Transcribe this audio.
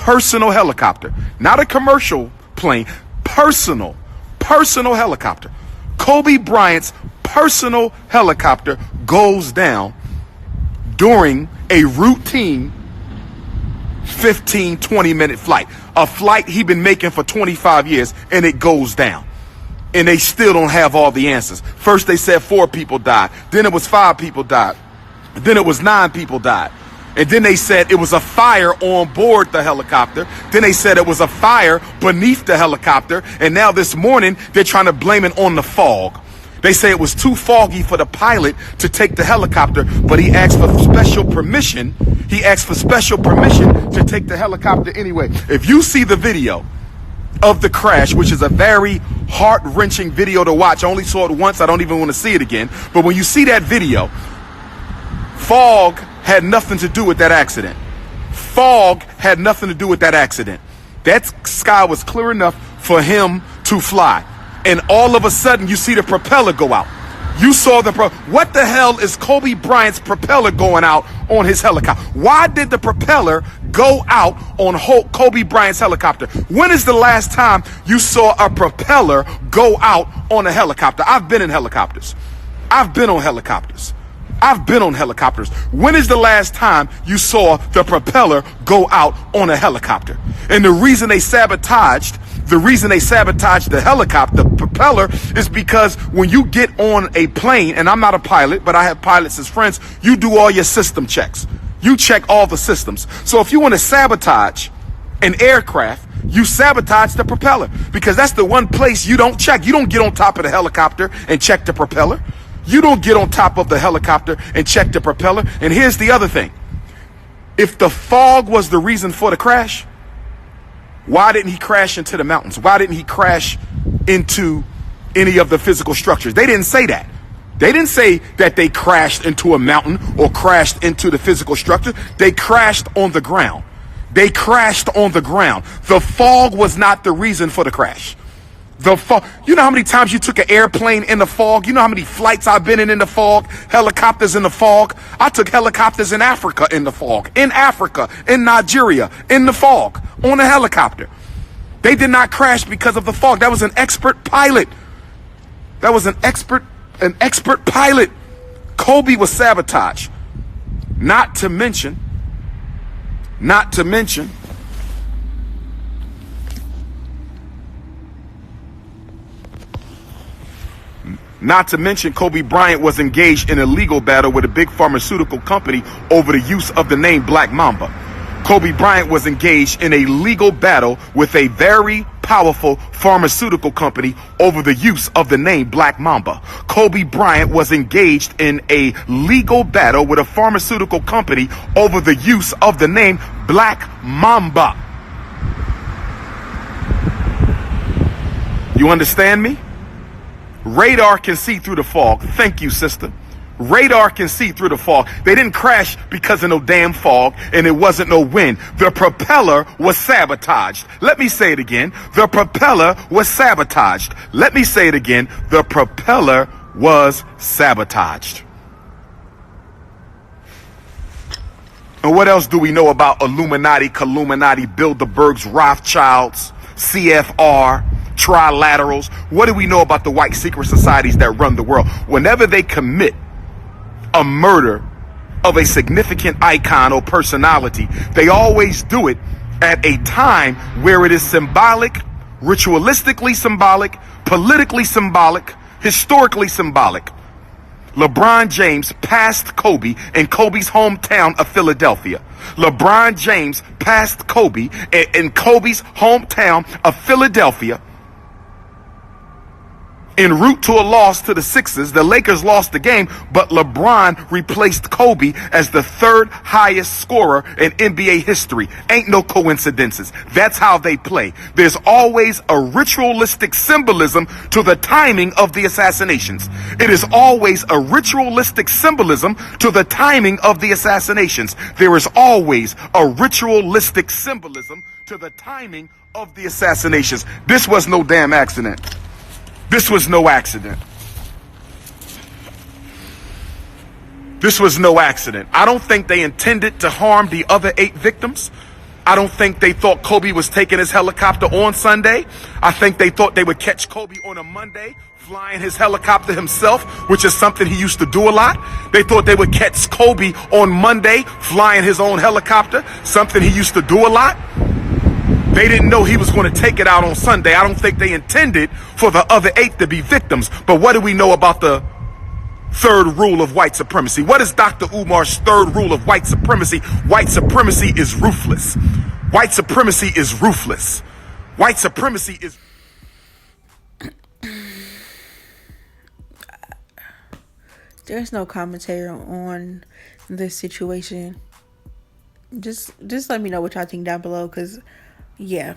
personal helicopter, not a commercial plane, personal helicopter. Kobe Bryant's personal helicopter goes down during a routine 15, 20-minute flight. A flight he'd been making for 25 years, and it goes down. And they still don't have all the answers. First they said 4 people died. Then it was 5 people died. Then it was 9 people died. And then they said it was a fire on board the helicopter. Then they said it was a fire beneath the helicopter. And now this morning, they're trying to blame it on the fog. They say it was too foggy for the pilot to take the helicopter, but he asked for special permission. He asked for special permission to take the helicopter anyway. If you see the video of the crash, which is a very heart-wrenching video to watch, I only saw it once. I don't even want to see it again. But when you see that video, fog had nothing to do with that accident. Fog had nothing to do with that accident. That sky was clear enough for him to fly. And all of a sudden, you see the propeller go out. You saw what the hell is Kobe Bryant's propeller going out on his helicopter? Why did the propeller go out on Kobe Bryant's helicopter? When is the last time you saw a propeller go out on a helicopter? I've been in helicopters. I've been on helicopters. I've been on helicopters. When is the last time you saw the propeller go out on a helicopter? And the reason they sabotaged the helicopter, the propeller, is because when you get on a plane, and I'm not a pilot, but I have pilots as friends, you do all your system checks. You check all the systems. So if you want to sabotage an aircraft, you sabotage the propeller, because that's the one place you don't check. You don't get on top of the helicopter and check the propeller. You don't get on top of the helicopter and check the propeller. And here's the other thing. If the fog was the reason for the crash, why didn't he crash into the mountains? Why didn't he crash into any of the physical structures? They didn't say that. They didn't say that they crashed into a mountain or crashed into the physical structure. They crashed on the ground. They crashed on the ground. The fog was not the reason for the crash. The fog. You know how many times you took an airplane in the fog? You know how many flights I've been in the fog? Helicopters in the fog. I took helicopters in Africa in the fog. In Africa, in Nigeria, in the fog, on a helicopter. They did not crash because of the fog. That was an expert pilot. That was an expert pilot. Kobe was sabotaged. Not to mention, Kobe Bryant was engaged in a legal battle with a big pharmaceutical company over the use of the name Black Mamba. Kobe Bryant was engaged in a legal battle with a very powerful pharmaceutical company over the use of the name Black Mamba. Kobe Bryant was engaged in a legal battle with a pharmaceutical company over the use of the name Black Mamba. You understand me? Radar can see through the fog. Thank you, sister. Radar can see through the fog. They didn't crash because of no damn fog, and it wasn't no wind. The propeller was sabotaged. Let me say it again. The propeller was sabotaged. Let me say it again. The propeller was sabotaged. And what else do we know about Illuminati, Illuminati, Bilderbergs, Rothschilds, CFR, trilaterals? What do we know about the white secret societies that run the world? Whenever they commit a murder of a significant icon or personality, they always do it at a time where it is symbolic, ritualistically symbolic, politically symbolic, historically symbolic. LeBron James passed Kobe in Kobe's hometown of Philadelphia. LeBron James passed Kobe in Kobe's hometown of Philadelphia. En route to a loss to the Sixers, the Lakers lost the game, but LeBron replaced Kobe as the third highest scorer in NBA history. Ain't no coincidences. That's how they play. There's always a ritualistic symbolism to the timing of the assassinations. It is always a ritualistic symbolism to the timing of the assassinations. There is always a ritualistic symbolism to the timing of the assassinations. This was no damn accident. This was no accident. This was no accident. I don't think they intended to harm the other 8 victims. I don't think they thought Kobe was taking his helicopter on Sunday. I think they thought they would catch Kobe on a Monday, flying his helicopter himself, which is something he used to do a lot. They thought they would catch Kobe on Monday, flying his own helicopter, something he used to do a lot. They didn't know he was going to take it out on Sunday. I don't think they intended for the other 8 to be victims. But what do we know about the third rule of white supremacy? What is Dr. Umar's third rule of white supremacy? White supremacy is ruthless. White supremacy is ruthless. White supremacy is... There's no commentary on this situation. Just let me know what y'all think down below, because yeah.